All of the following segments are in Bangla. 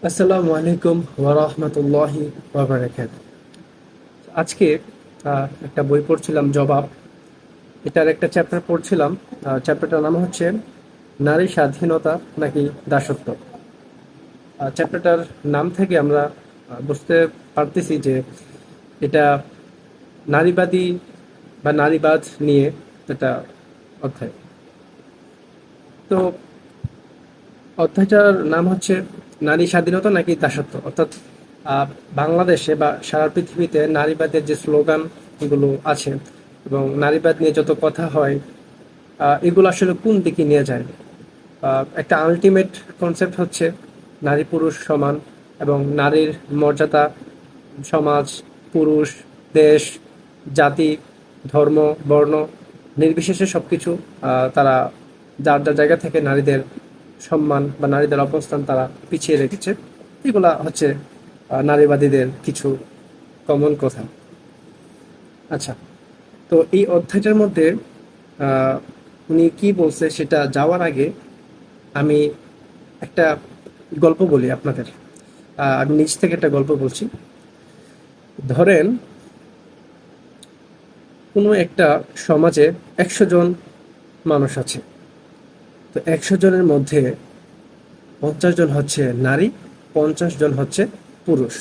আসসালামু আলাইকুম ওয়া রাহমাতুল্লাহি ওয়া বারাকাতুহু। আজকে একটা বই পড়ছিলাম, জবাব। এটার একটা চ্যাপ্টার পড়ছিলাম। চ্যাপ্টারটার নাম হচ্ছে নারী স্বাধীনতা নাকি দাসত্ব। চ্যাপ্টারটার নাম থেকে আমরা বুঝতে পারতেছি যে এটা নারীবাদী বা নারীবাদ নিয়ে একটা অধ্যায়। তো অধ্যায়টার নাম হচ্ছে নারী স্বাধীনতা নাকি দাসত্ব, অর্থাৎ আহ, বাংলাদেশে বা সারা পৃথিবীতে নারীবাদের যে স্লোগান এগুলো আছে এবং নারীবাদ নিয়ে যত কথা হয়, এগুলো আসলে কোন দিকে নিয়ে যায়। একটা আলটিমেট কনসেপ্ট হচ্ছে নারী পুরুষ সমান এবং নারীর মর্যাদা সমাজ, পুরুষ, দেশ, জাতি, ধর্ম, বর্ণ নির্বিশেষে সবকিছু তারা যার যার জায়গা থেকে নারীদের সম্মান বা নারীদের অবস্থান তারা পিছিয়ে রেখেছে। এগুলা হচ্ছে নারীবাদীদের কিছু কমন কথা। আচ্ছা, তো এই অধ্যায়টার মধ্যে আহ, উনি কি বলছে সেটা যাওয়ার আগে আমি একটা গল্প বলি আপনাদের। আমি নিজ থেকে একটা গল্প বলছি। ধরেন কোনো একটা সমাজে ১০০ জন মানুষ আছে। তো ১০০ জনের মধ্যে ৫০ জন হচ্ছে নারী, ৫০ জন হচ্ছে পুরুষ।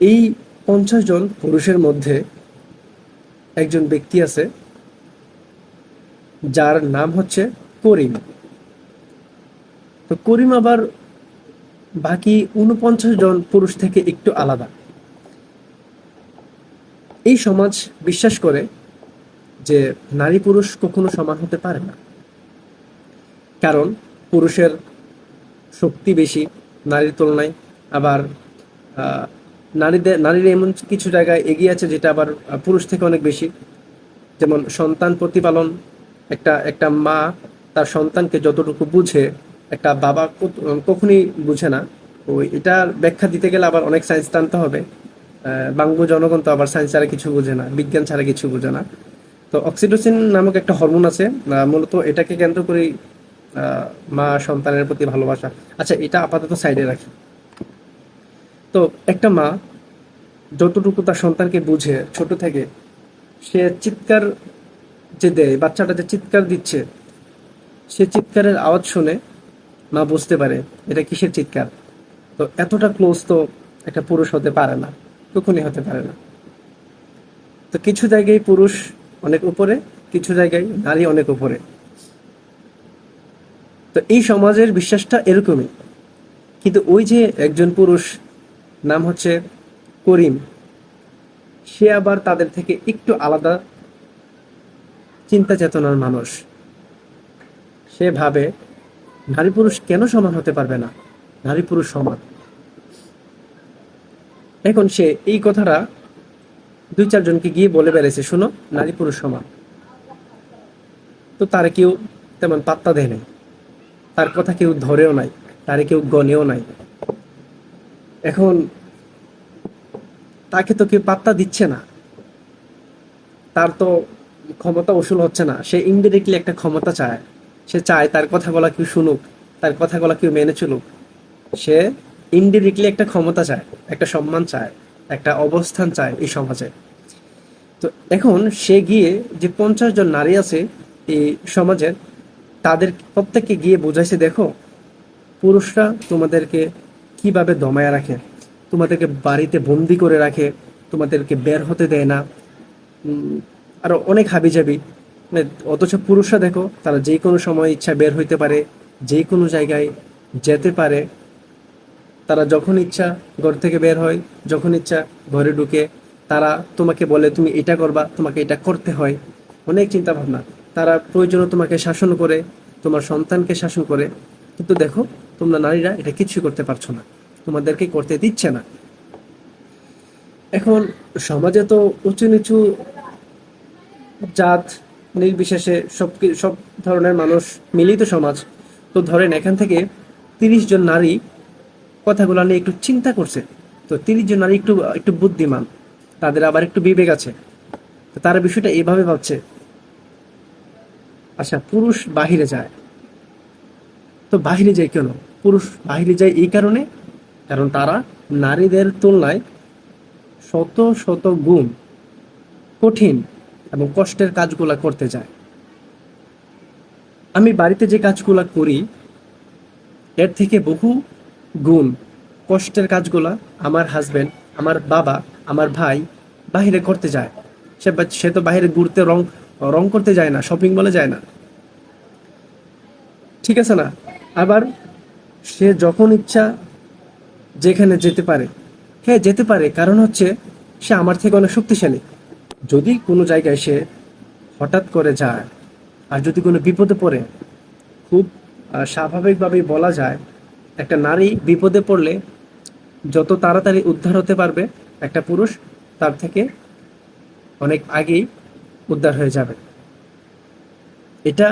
এই ৫০ জন পুরুষের মধ্যে একজন ব্যক্তি আছে যার নাম হচ্ছে করিম। তো করিম আবার বাকি ৪৯ জন পুরুষ থেকে একটু আলাদা। এই সমাজ বিশ্বাস করে যে নারী পুরুষ কখনো সমান হতে পারে না, কারণ পুরুষের শক্তি বেশি নারীর তুলনায়। আবার আহ, নারীরা এমন কিছু জায়গায় এগিয়ে আছে যেটা আবার পুরুষ থেকে অনেক বেশি। যেমন সন্তান প্রতিপালন, একটা একটা মা তার সন্তানকে যতটুকু বুঝে একটা বাবা কখনই বুঝে না। ওই এটার ব্যাখ্যা দিতে গেলে আবার অনেক সায়েন্স টানতে হবে। বাংলা জনগণ তো আবার সায়েন্স ছাড়া কিছু বুঝে না, বিজ্ঞান ছাড়া কিছু বুঝে না। তো অক্সিটোসিন নামক একটা হরমোন আছে, মূলত এটাকে কেন্দ্র করেই মা সন্তানের প্রতি ভালোবাসা। আচ্ছা, এটা আপাতত সাইডে রাখি। তো একটা মা যতটুকু তার সন্তানকে বুঝে ছোট থেকে, সে চিৎকার যে দেয়, বাচ্চাটা যে চিৎকার দিচ্ছে, সে চিৎকারের আওয়াজ শুনে মা বুঝতে পারে এটা কিসের চিৎকার। তো এতটা ক্লোজ তো একটা পুরুষ হতে পারে না, কখনই হতে পারে না। তো কিছু জায়গায় পুরুষ অনেক উপরে, কিছু জায়গায় নারী অনেক উপরে। তো এই সমাজের বিশ্বাসটা এরকমই। কিন্তু ওই যে একজন পুরুষ, নাম হচ্ছে করিম, সে আবার তাদের থেকে একটু আলাদা চিন্তা চেতনার মানুষ। সে ভাবে নারী পুরুষ কেন সমান হতে পারবে না, নারী পুরুষ সমান। এখন সে এই কথাটা ২-৪ জনকে গিয়ে বলে বেড়েছে, শোনো নারী পুরুষ সমান। তো তার কেউ তেমন পাত্তা দেয় নাই, তার কথা কেউ ধরেও নাই, তারে কেউ গণেও নাই। এখন তাকে তো কেউ পাত্তা দিচ্ছে না, তার তো ক্ষমতা উসুল হচ্ছে না। সে ইনডিরেক্টলি একটা ক্ষমতা চায়। সে চায় তার কথা বলা কেউ শুনুক, তার কথা বলা কেউ মেনে চলুক। সে ইনডিরেক্টলি একটা ক্ষমতা চায়, একটা সম্মান চায়, একটা অবস্থান চায় এই সমাজে। তো এখন সে গিয়ে যে ৫০ জন নারী আছে এই সমাজের, তাদের প্রত্যেককে গিয়ে বোঝাইছে, দেখো পুরুষরা তোমাদেরকে কিভাবে দমায় রাখে, তোমাদেরকে বাড়িতে বন্দি করে রাখে, তোমাদেরকে বের হতে দেয় না। আরো অনেক হাবিজাবি। মানে অথচ পুরুষরা দেখো, তারা যে কোনো সময় ইচ্ছা বের হইতে পারে, যে কোনো জায়গায় যেতে পারে। তারা যখন ইচ্ছা ঘর থেকে বের হয়, যখন ইচ্ছা ঘরে ঢুকে। তারা তোমাকে বলে তুমি এটা করবা, তোমাকে এটা করতে হয়। অনেক চিন্তা ভাবনা। তারা প্রয়োজনে তোমাকে শাসন করে, তোমার সন্তানকে শাসন করে। কিন্তু দেখো, তোমরা নারীরা এটা কিছুই করতে পারছো না, তোমাদেরকে করতে দিচ্ছে না। এখন সমাজে তো উঁচু নিচু জাত নির্বিশেষে সব ধরনের মানুষ মিলিত সমাজ। তো ধরেন এখান থেকে ৩০ জন নারী কথাগুলো নিয়ে একটু চিন্তা করছে। তো ৩০ জন নারী একটু একটু বুদ্ধিমান, তাদের আবার একটু বিবেক আছে। তো তারা বিষয়টা এইভাবে ভাবছে, আচ্ছা পুরুষ বাহিরে যায়, তো বাহিরে যায় কেন? পুরুষ বাহিরে যায় এই কারণে, কারণ তারা নারীদের তুলনায় শত শত গুণ কঠিন এবং কষ্টের কাজগুলা করতে যায়। আমি বাড়িতে যে কাজগুলা করি এর থেকে বহু গুণ কষ্টের কাজগুলা আমার হাজবেন্ড, আমার বাবা, আমার ভাই বাহিরে করতে যায়। সে তো বাইরে ঘুরতে রং রং করতে যায় না, শপিং মলে যায় না, ঠিক আছে না? আবার সে যখন ইচ্ছা যেখানে যেতে পারে, হ্যাঁ যেতে পারে, কারণ হচ্ছে সে আমার থেকে অনেক শক্তিশালী। যদি কোনো জায়গায় সে হঠাৎ করে যায় আর যদি কোনো বিপদে পড়ে, খুব স্বাভাবিকভাবেই বলা যায় একটা নারী বিপদে পড়লে যত তাড়াতাড়ি উদ্ধার হতে পারবে একটা পুরুষ, তার থেকে অনেক আগেই উদ্ধার হয়ে যাবে। এটা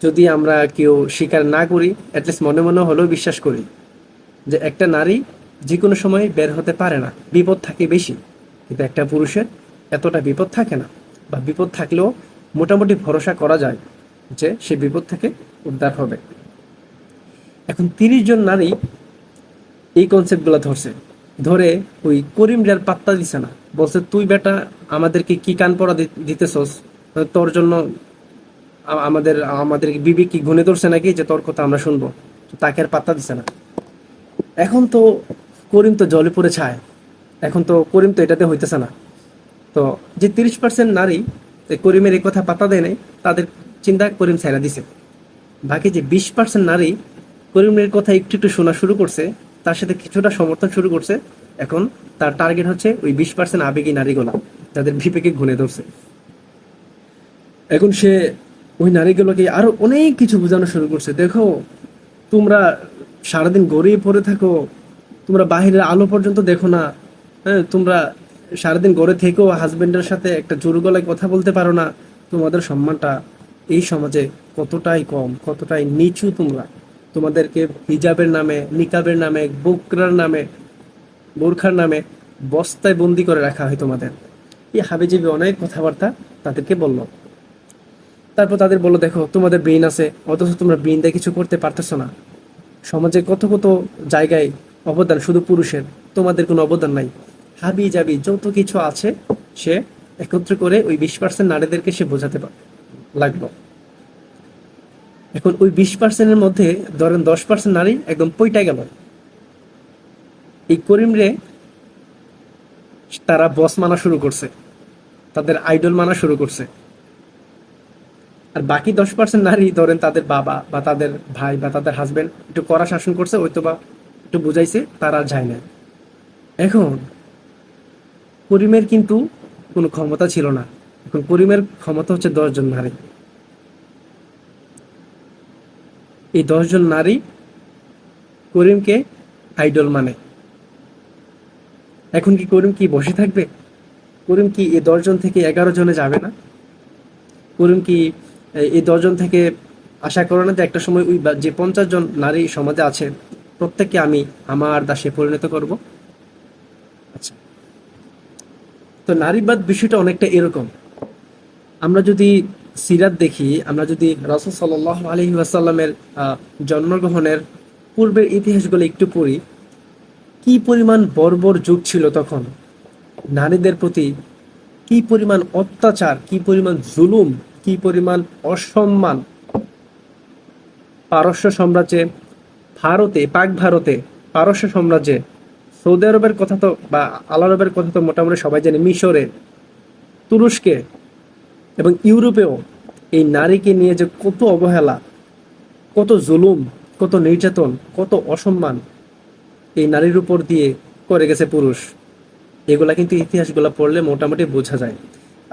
যদি আমরা কেউ স্বীকার না করি, অ্যাটলিস্ট মনে মনে হলেও বিশ্বাস করি যে একটা নারী যে কোনো সময় বের হতে পারে না, বিপদ থাকে বেশি, কিন্তু একটা পুরুষের এতটা বিপদ থাকে না, বা বিপদ থাকলেও মোটামুটি ভরসা করা যায় যে সে বিপদ থেকে উদ্ধার হবে। এখন 30 জন নারী এই কনসেপ্টগুলো ধরে ওই করিমটার পাত্তা দিছে না, বলছে তুই বেটা আমাদেরকে কি কান পড়া দিতেছস, তোর জন্য আমাদের আমাদের বিবেক কি গুনে ধরছে নাকি যে তোর কথা আমরা শুনবো? তাকে আর পাত্তা দিছে না। এখন তো করিম তো জলে পড়ে ছায়, এখন তো করিম তো এটাতে হইতেছে না। তো যে 30% নারী করিমের এই কথা পাত্তা দেয় নাই, তাদের চিন্তা করিম ছাইরা দিছে। বাকি যে 20% নারী করিমের কথা একটু একটু শোনা শুরু করছে, তার সাথে কিছুটা সমর্থন শুরু করছে। এখন তার টার্গেট হচ্ছে ওই 20% আবেগী নারীগুলা, যাদের বিবেকে ঘুরে ধরছে। এখন সে ওই নারীগুলোকে আরো অনেক কিছু বোঝানো শুরু করছে। দেখো, তোমরা সারাদিন গড়িয়ে পড়ে থাকো, তোমরা বাহিরের আলো পর্যন্ত দেখো না, হ্যাঁ, তোমরা সারাদিন গড়ে থেকেও হাজবেন্ডের সাথে একটা জোর গলায় কথা বলতে পারো না। তোমাদের সম্মানটা এই সমাজে কতটাই কম, কতটাই নিচু। তোমাদেরকে হিজাবের নামে, নিকাবের নামে, বোরখার নামে বস্তায় বন্দি করে রাখা হয় তোমাদের। এই হাবিজাবি অনেক কথাবার্তা তাদেরকে বলল। তারপর তাদের বললো, দেখো তোমাদের ব্রেইন আছে, অথচ তোমরা ব্রেইন দিয়ে কিছু করতে পারতেছো না। সমাজে কত কত জায়গায় অবদান শুধু পুরুষের, তোমাদের কোনো অবদান নাই। হাবি জাবি যত কিছু আছে সে একত্র করে ওই 20% নারীদেরকে সে বোঝাতে লাগলো। এখন ওই 20%-এর মধ্যে ধরেন 10% নারী একদম পইটা গেল। এই করিম রে তারা বস মানা শুরু করছে, তাদের আইডল মানা শুরু করছে। আর বাকি 10% নারী ধরেন তাদের বাবা বা তাদের ভাই বা তাদের হাজবেন্ড একটু কড়া শাসন করছে, হয়তো বা একটু বুঝাইছে, তারা যায় না। এখন করিমের কিন্তু কোনো ক্ষমতা ছিল না। এখন করিমের ক্ষমতা হচ্ছে 10 জন নারী। এই 10 জন নারী করিমকে আইডল মানে। এখন কি করিম কি বসে থাকবে? করিম কি এই 10 জন থেকে 11 জনে যাবে না? করিম কি এই 10 জন থেকে আশা করে না যে একটা সময় ওই যে 50 জন নারী সমাজে আছে প্রত্যেককে আমি আমার দাসে পরিণত করব? আচ্ছা, তো নারীবাদ বিষয়টা অনেকটা এরকম। আমরা যদি সিরাত দেখি, আমরা যদি রাসূল সাল্লাল্লাহু আলাইহি ওয়াসাল্লামের জন্মগ্রহণের পূর্বের ইতিহাসগুলো একটু পড়ি, কি পরিমাণ বর্বর যুগ ছিল তখন, নারীদের প্রতি কি পরিমাণ অত্যাচার, কি পরিমাণ জুলুম, কি পরিমাণ অসম্মান। পারস্য সাম্রাজ্যে, পাক ভারতে, পারস্য সাম্রাজ্যে, সৌদি আরবের কথা তো বা আল আরবের কথা তো মোটামুটি সবাই জানে, মিশরে, তুরস্কে এবং ইউরোপেও এই নারীকে নিয়ে যে কত অবহেলা, কত জুলুম, কত নির্যাতন, কত অসম্মান এই নারীর উপর দিয়ে করে গেছে পুরুষ, এগুলা কিন্তু ইতিহাসগুলা পড়লে মোটামুটি বোঝা যায়।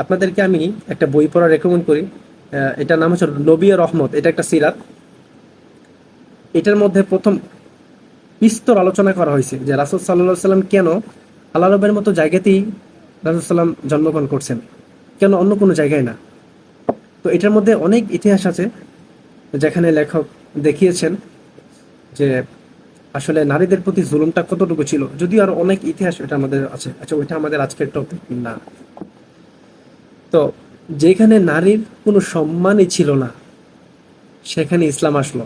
আপনাদেরকে আমি একটা বই পড়া রেকমেন্ড করি। এটার নাম হচ্ছে নবিয়া রহমত। এটা একটা সিরাত। এটার মধ্যে প্রথম বিস্তর আলোচনা করা হয়েছে যে রাসূল সাল্লাল্লাহু আলাইহি সাল্লাম কেন আল আরবের মতো জায়গাতেই রাসূল সাল্লাম জন্মগ্রহণ করছেন, কেন অন্য কোনো জায়গায় না। তো এটার মধ্যে অনেক ইতিহাস আছে যেখানে লেখক দেখিয়েছেন যে আসলে নারীদের প্রতি জুলুমটা কতটুকু ছিল। যদিও আরো অনেক ইতিহাস এটা আমাদের আছে, আচ্ছা ওইটা আমাদের আজকের টপিক না। তো যেখানে নারীর কোনো সম্মানই ছিল না, সেখানে ইসলাম আসলো।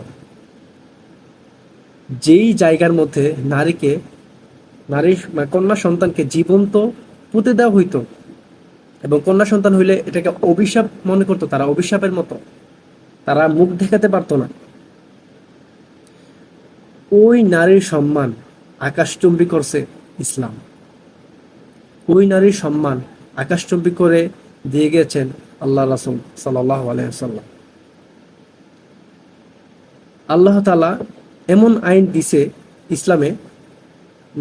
যেই জায়গার মধ্যে কন্যা সন্তানকে জীবন্ত পুঁতে দেওয়া হইতো, এবং কন্যা সন্তান হইলে এটাকে অভিশাপ মনে করতো, তারা অভিশাপের মতো, তারা মুখ দেখাতে পারতো না, ওই নারীর সম্মান আকাশচুম্বী করছে ইসলাম। ওই নারীর সম্মান আকাশচুম্বী করে দিয়ে গেছেন আল্লাহ রাসূল সাল্লাল্লাহু আলাইহি ওয়াসাল্লাম। আল্লাহ তাআলা এমন আইন দিছে ইসলামে,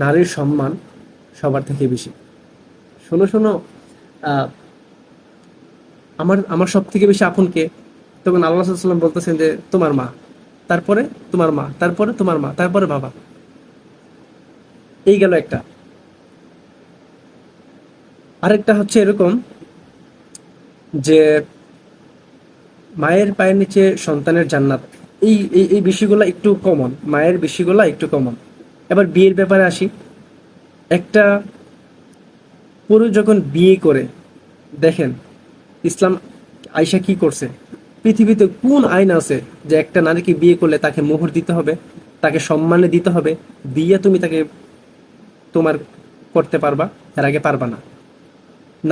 নারীর সম্মান সবার থেকে বেশি। শোনো শোনো, আমার আমার সব থেকে বেশি আপনকে, তখন আল্লাহ রাসূল সাল্লাল্লাহু আলাইহি ওয়াসাল্লাম বলতেছেন যে তোমার মা, তারপরে তোমার মা, তারপরে তোমার মা, তারপরে বাবা। এই গেল একটা। আরেকটা হচ্ছে এরকম যে মায়ের পায়ের নিচে সন্তানের জান্নাত, এই এই এই বিষয়গুলো একটু কমন, মায়ের বিষয়গুলো একটু কমন। এবার বিয়ের ব্যাপারে আসি। একটা পুরুষ যখন বিয়ে করে, দেখেন ইসলাম আয়েশা কি করছে, পৃথিবীতে কোন আইন আছে যে একটা নারীকে বিয়ে করলে তাকে মোহর দিতে হবে, তাকে সম্মানে দিতে হবে, দিয়ে তুমি তাকে তোমার করতে পারবা, এর আগে পারবা না।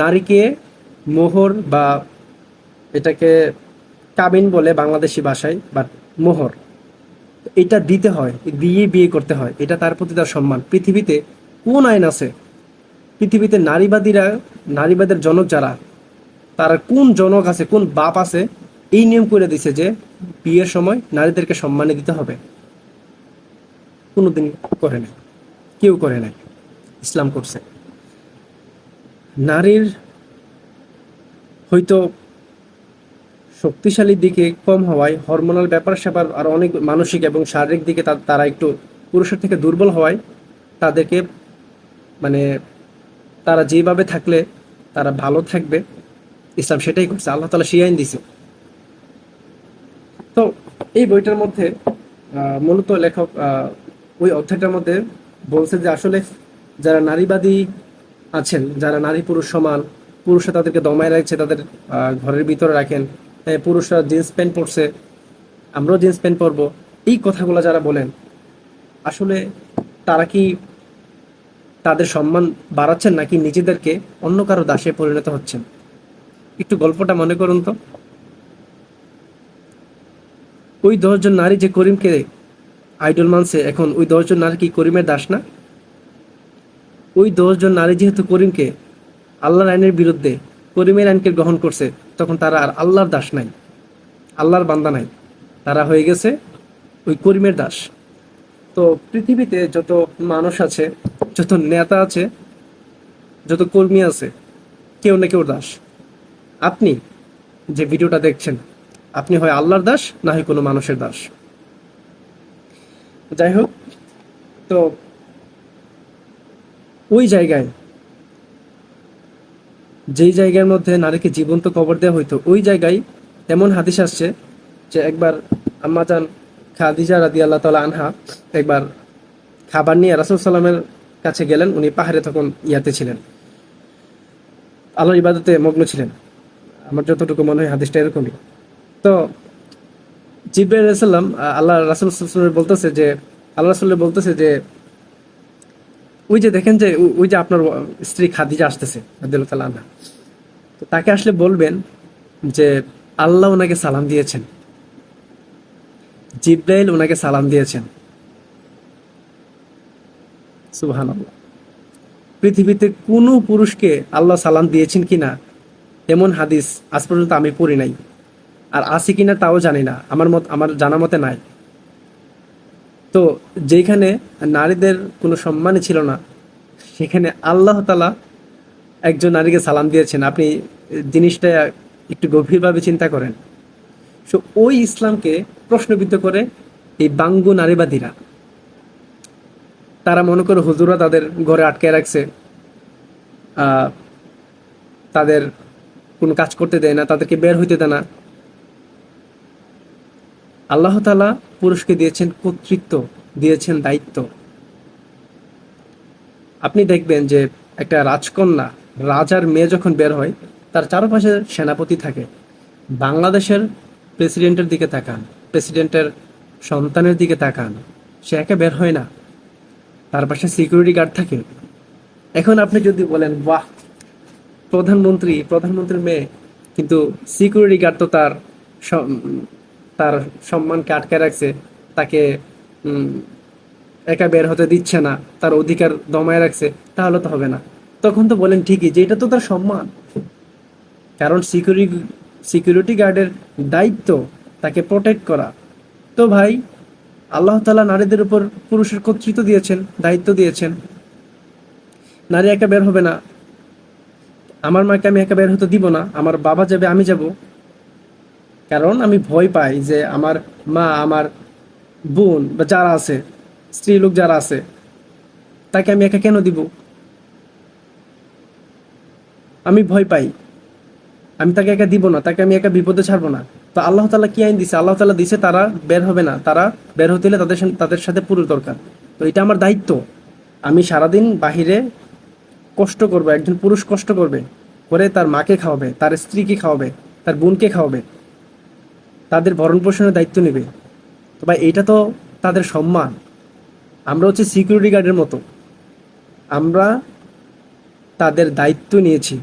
নারীকে মোহর বা এটাকে কাবিন বলে বাংলাদেশি ভাষায়, বাট মোহর, এটা দিতে হয়, দিয়ে বিয়ে করতে হয়, এটা তার প্রতি তার সম্মান। পৃথিবীতে কোন আইন আছে, পৃথিবীতে নারীবাদের জনক যারা, তারা কোন জনক আছে, কোন বাপ আছে এই নিয়ম করে দিছে যে বিয়ের সময় নারীদেরকে সম্মানে দিতে হবে? কোনোদিন করে নাই, কেউ করে নাই, ইসলাম করছে। নারীর হয়তো শক্তিশালী দিকে কম হওয়ায়, হরমোনাল ব্যাপার স্যাপার আর অনেক মানসিক এবং শারীরিক দিকে তারা একটু পুরুষের থেকে দুর্বল হওয়ায় তাদেরকে, মানে তারা যেভাবে থাকলে তারা ভালো থাকবে, ইসলাম সেটাই করছে, আল্লাহ তাআলা সেই আইন দিছে। তো এই বইটার মধ্যে মূলত লেখক ওই অধ্যায়টার মধ্যে বলছে যে আসলে যারা নারীবাদী আছেন, যারা নারী পুরুষ সমান, পুরুষরা তাদেরকে দমায় রাখছে, তাদের ঘরের ভিতরে রাখেন, পুরুষরা জিন্স প্যান্ট পরছে, আমরাও জিন্স প্যান্ট পরবো, এই কথাগুলো যারা বলেন, আসলে তারা কি তাদের সম্মান বাড়াচ্ছেন নাকি নিজেদেরকে অন্য কারো দাসে পরিণত হচ্ছেন? একটু গল্পটা মনে করুন তো। ওই 10 জন নারী যে করিমকে আইডল মানছে, এখন ওই 10 জন নারী কি করিমের দাস না? ওই 10 জন নারী যেহেতু করিমকে আল্লাহর আইনের বিরুদ্ধে করিমের আইনকে গ্রহণ করছে, তখন তারা আর আল্লাহর দাস নাই, আল্লাহর বান্দা নাই, তারা হয়ে গেছে ওই করিমের দাস। তো পৃথিবীতে যত মানুষ আছে, যত নেতা আছে, যত কর্মী আছে, কেউ না কেউ দাস। আপনি যে ভিডিওটা দেখছেন, আপনি হয় আল্লাহর দাস, না হয় কোনো মানুষের দাস। যাই হোক, তো ওই জায়গায়, যেই জায়গার মধ্যে নারীকে জীবন্ত কবর দেওয়া হইতো, ওই জায়গায় এমন হাদিস আসছে যে একবার আম্মাজান খাদিজা রাদিয়াল্লাহু তাআলা আনহা একবার খাবার নিয়ে রাসূল সাল্লামের কাছে গেলেন। উনি পাহাড়ে তখন ইয়াতে ছিলেন, আল্লাহর ইবাদতে মগ্ন ছিলেন, আমার যতটুকু মনে হয় হাদিসটা এরকমই। তো জিবরাইল আলাইহিস সালাম আল্লাহ রাসূল সাল্লাল্লাহু আলাইহি ওয়াসাল্লাম বলতেছে যে, আল্লাহ রাসূল বলতেছে যে ওই যে দেখেন যে ওই যে আপনার স্ত্রী খাদিজা আসতেছে রাদিয়াল্লাহু তাআলা আনহা, তো তাকে আসলে বলবেন যে আল্লাহ ওনাকে সালাম দিয়েছেন, জিবরাইল ওনাকে সালাম দিয়েছেন। সুবহানাল্লাহ। পৃথিবীতে কোনো পুরুষকে আল্লাহ সালাম দিয়েছেন কিনা এমন হাদিস আজ পর্যন্ত আমি পড়ি নাই, আর আছে কিনা তাও জানি না, আমার জানা মতে নাই। তো যেখানে নারীদের কোনো সম্মানই ছিল না, সেখানে আল্লাহ তাআলা একজন নারীকে সালাম দিয়েছেন। আপনি জিনিসটা একটু গভীরভাবে চিন্তা করেন। সো ওই ইসলামকে প্রশ্নবিদ্ধ করে এই বাঙ্গু নারীবাদীরা, তারা মনে করে হুজুরা তাদের ঘরে আটকে রাখছে, তাদের কোনো কাজ করতে দেয় না, তাদেরকে বের হইতে দেয় না। আল্লাহ তাআলা পুরুষকে দিয়েছেন কর্তৃত্ব, দিয়েছেন দায়িত্ব। আপনি দেখবেন যে একটা রাজকন্যা, রাজার মেয়ে যখন বের হয়, তার চারপাশে সেনাপতি থাকে। বাংলাদেশের প্রেসিডেন্টের দিকে তাকান, প্রেসিডেন্টের সন্তানের দিকে তাকান, সে একা বের হয় না, তার পাশে সিকিউরিটি গার্ড থাকে। এখন আপনি যদি বলেন বাহ, প্রধানমন্ত্রীর মেয়ে, কিন্তু সিকিউরিটি গার্ড তো তার সম্মানকে আটকে রাখছে, তাকে উম, একা বের হতে দিচ্ছে না, তার অধিকার দমায় রাখছে, তাহলে তো হবে না। তখন তো বলেন ঠিকই যে এটা তো তার সম্মান, কারণ সিকিউরিটি গার্ডের দায়িত্ব তাকে প্রোটেক্ট করা। তো ভাই, আল্লাহ তাআলা নারীদের উপর পুরুষের কর্তৃত্ব দিয়েছেন, দায়িত্ব দিয়েছেন। নারী একা বের হবে না, আমার মাকে আমি একা বের হতে দিব না, আমার বাবা যাবে, আমি যাব। কারণ আমি ভয় পাই যে আমার মা, আমার বোন বা যারা আছে, স্ত্রী লোক যারা আছে, তাকে আমি একা কেন দিব? আমি ভয় পাই, আমি তাকে একা দিব না, তাকে আমি একা বিপদে ছাড়বো না। তো আল্লাহ তাআলা কি আইন দিছে? আল্লাহ তাআলা দিছে তারা বের হবে না, তারা বের হতে হলে তাদের সাথে পুরুষ দরকার। তো এটা আমার দায়িত্ব। আমি সারাদিন বাহিরে কষ্ট করবো, একজন পুরুষ কষ্ট করবে, করে তার মাকে খাওয়াবে, তার স্ত্রীকে খাওয়াবে, তার বোনকে খাওয়াবে, তাদের ভরণ পোষণের দায়িত্ব নেবে। তো ভাই, এটা তো তাদের সম্মান। আমরা হচ্ছে সিকিউরিটি গার্ডের মতো, আমরা তাদের দায়িত্ব নিয়েছি,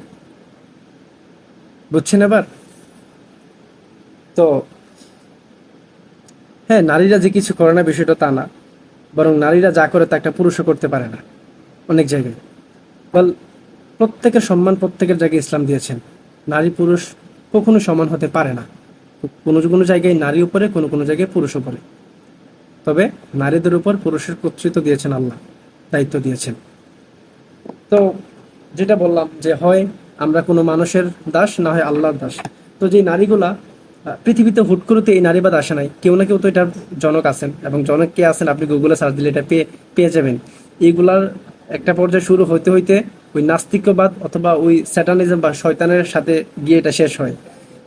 বুঝছেন এবার? তো হ্যাঁ, নারীরা যে কিছু করে না বিষয়টা তা না, বরং নারীরা যা করে তা একটা পুরুষও করতে পারে না অনেক জায়গায়। বল, প্রত্যেকের সম্মান প্রত্যেকের জায়গায় ইসলাম দিয়েছেন। নারী পুরুষ কখনো সমান হতে পারে না। কোনো কোনো জায়গায় নারী উপরে, কোনো কোনো জায়গায় পুরুষ উপরে। তবে নারীদের উপর পুরুষের কর্তৃত্ব দিয়েছেন আল্লাহ, দায়িত্ব দিয়েছেন। তো যেটা বললাম যে হয় আমরা কোনো মানুষের দাস, না হয় আল্লাহর দাস। তো যে নারীগুলা পৃথিবীতে হুট করে তো এই নারীবাদ আসে নাই, কেউ না কেউ তো এটার জনক আছেন, এবং জনক কে আছেন আপনি গুগলে সার্চ দিলে এটা পেয়ে যাবেন। এইগুলার একটা পর্যায়ে শুরু হইতে হইতে ওই নাস্তিক্যবাদ অথবা ওই স্যাটানিজম বা শয়তানের সাথে গিয়ে এটা শেষ হয়।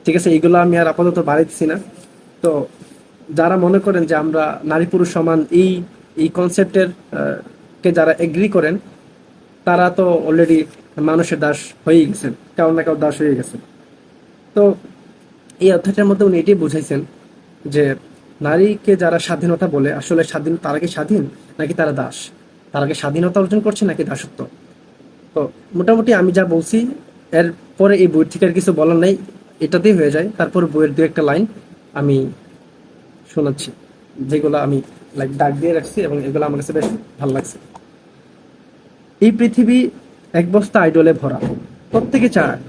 ঠিক আছে, এইগুলো আমি আর আপাতত বাড়াইতেছি না। তো যারা মনে করেন যে আমরা নারী পুরুষ সমান, এই এই কনসেপ্টের কে যারা এগ্রি করেন, তারা তো অলরেডি মানুষের দাস হয়েই গেছেন, কারো না কারো দাস হয়ে গেছেন। তো এই অধ্যায়টার মধ্যে উনি এটাই বুঝাইছেন যে নারীকে যারা স্বাধীনতা বলে, আসলে তারা কি স্বাধীন নাকি তারা দাস? তারা কি স্বাধীনতা অর্জন করছে নাকি দাসত্ব? তো মোটামুটি আমি যা বলছি, এর পরে এই বই থেকে আর কিছু বলার নাই, এটাতেই হয়ে যায়। তারপর বইয়ের দু একটা লাইন আমি শোনাচ্ছি, যেগুলো আমি লাইক দাগ দিয়ে রাখছি, এবং এগুলো আমার কাছে বেশ ভালো লাগছে। এই পৃথিবী এক বস্তা আইডলে ভরা। প্রত্যেকে চায়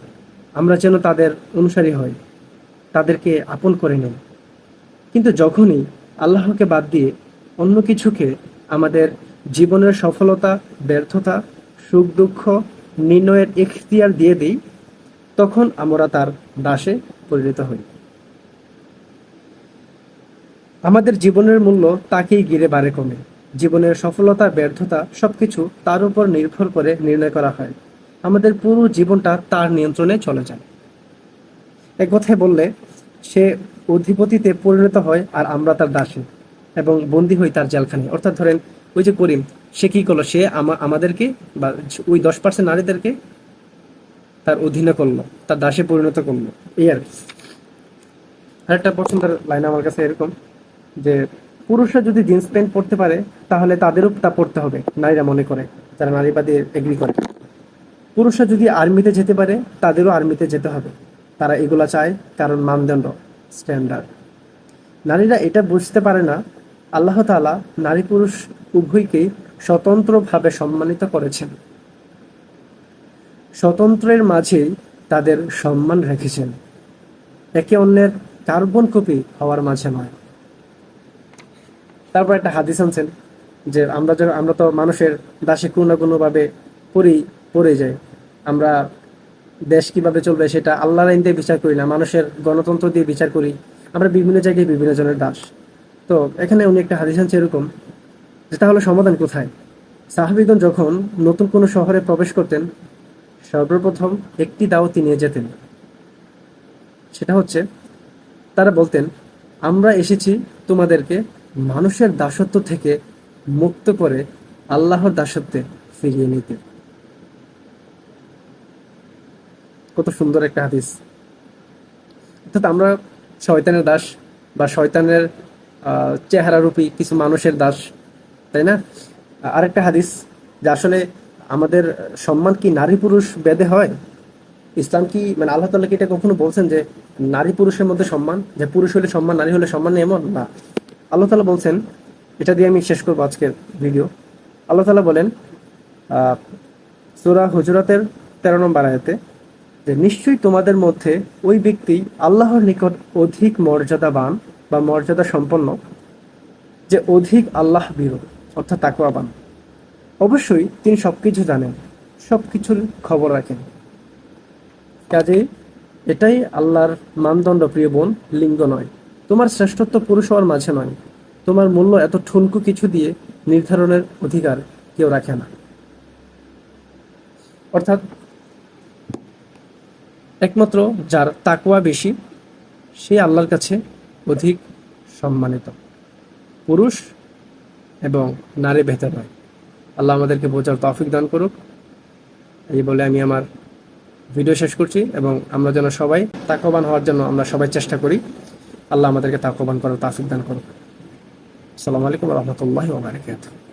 আমরা যেন তাদের অনুসারী হই, তাদেরকে আপন করে নেই। কিন্তু যখনই আল্লাহকে বাদ দিয়ে অন্য কিছুকে আমাদের জীবনের সফলতা, ব্যর্থতা, সুখ দুঃখ নির্ণয়ের এখতিয়ার দিয়ে দিই, তখন আমরা তার দাসে পরিণত হই। আমাদের জীবনের মূল্য তাকেই ঘিরে বাড়ে কমে। জীবনের সফলতা, ব্যর্থতা সবকিছু তার উপর নির্ভর করে নির্ণয় করা হয়। আমাদের পুরো জীবনটা তার নিয়ন্ত্রণে চলে যায়। এক কথায় বললে, সে অধিপতিতে পরিণত হয় আর আমরা তার দাসী, এবং বন্দী হই তার জেলখানায়। অর্থাৎ ধরেন, ওই যে করিম, সে কি করলো? সে আমাদেরকে বা ওই 10% নারীদেরকে তার অধীনে করলো, তার দাসে পরিণত করলো, এই আর কি। আরেকটা পছন্দের লাইন আমার কাছে এরকম যে, পুরুষরা যদি জিন্স প্যান্ট পরতে পারে, তাহলে তাদেরও তা পড়তে হবে, নারীরা মনে করে, যারা নারীবাদী এগ্রি করে। পুরুষরা যদি আর্মিতে যেতে পারে, তাদেরও আর্মিতে যেতে হবে, তারা এগুলা চায়, কারণ মানদণ্ড, স্ট্যান্ডার্ড। নারীরা এটা বুঝতে পারে না, আল্লাহ তাআলা নারী পুরুষ উভয়কেই স্বতন্ত্রভাবে সম্মানিত করেছেন, স্বতন্ত্রের মাঝেই তাদের সম্মান রেখেছেন, একে অন্যের কার্বন কপি হওয়ার মাঝে নয়। তারপর একটা হাদিস আনছেন যে আমরা তো মানুষের দাসে কোনো না কোনো ভাবে পড়ে যাই। আমরা দেশ কিভাবে চলবে সেটা আল্লাহর আইন দিয়ে বিচার করি না, মানুষের গণতন্ত্র দিয়ে বিচার করি। আমরা বিভিন্ন জায়গায় বিভিন্ন জনের দাস। তো এখানে উনি একটা হাদিস আনছে এরকম যে, তাহলে সমাধান কোথায়? সাহাবীগণ যখন নতুন কোনো শহরে প্রবেশ করতেন, সর্বপ্রথম একটি দাওয়াতই নিয়ে যেতেন। সেটা হচ্ছে, তারা বলতেন, আমরা এসেছি তোমাদেরকে মানুষের দাসত্ব থেকে মুক্ত করে আল্লাহর দাসত্বে ফিরিয়ে নিতে। কত সুন্দর একটা হাদিস। অর্থাৎ আমরা শয়তানের দাস, বা শয়তানের চেহারারূপী কিছু মানুষের দাস, তাই না? আরেকটা হাদিস, যে আসলে আমাদের সম্মান কি নারী পুরুষ ভেদে হয়? ইসলাম কি মানে আল্লাহ তাআলা কি এটা কখনো বলছেন যে নারী পুরুষের মধ্যে সম্মান, যে পুরুষ হলে সম্মান নারী হলে সম্মান নেই, এমন না। আল্লাহ তাআলা বলছেন, এটা দিয়ে আমি শেষ করবো আজকের ভিডিও। আল্লাহ তাআলা বলেন সূরা হুজুরাতের 13 নম্বর আয়াতে, যে নিশ্চয়ই তোমাদের মধ্যে ওই ব্যক্তি আল্লাহর নিকট অধিক মর্যাদাবান বা মর্যাদা সম্পন্ন, যে অধিক আল্লাহ ভীরু অর্থাৎ তাকওয়াবান। অবশ্যই তিনি সবকিছু জানেন, সবকিছুর খবর রাখেন। কাজেই এটাই আল্লাহর মানদণ্ড প্রিয় বোন, লিঙ্গ নয়। তোমার শ্রেষ্ঠত্ব পুরুষ হওয়ার মাঝে নয়। তোমার মূল্য এত ঠুনকু কিছু দিয়ে নির্ধারণের অধিকার কেউ রাখে না। অর্থাৎ একমাত্র যার তাকওয়া বেশি, সে আল্লাহর কাছে অধিক সম্মানিত, পুরুষ এবং নারী ভেতর নয়। আল্লাহ আমাদেরকে বোঝার তৌফিক দান করুক। এই বলে আমি আমার ভিডিও শেষ করছি, এবং আমরা যেন সবাই তাকওয়াবান হওয়ার জন্য আমরা সবাই চেষ্টা করি। আল্লাহ আমাদেরকে তাকওয়াবান করার তৌফিক দান করুক। আসসালামু আলাইকুম ওয়া রাহমাতুল্লাহি ওয়া বারাকাতুহু।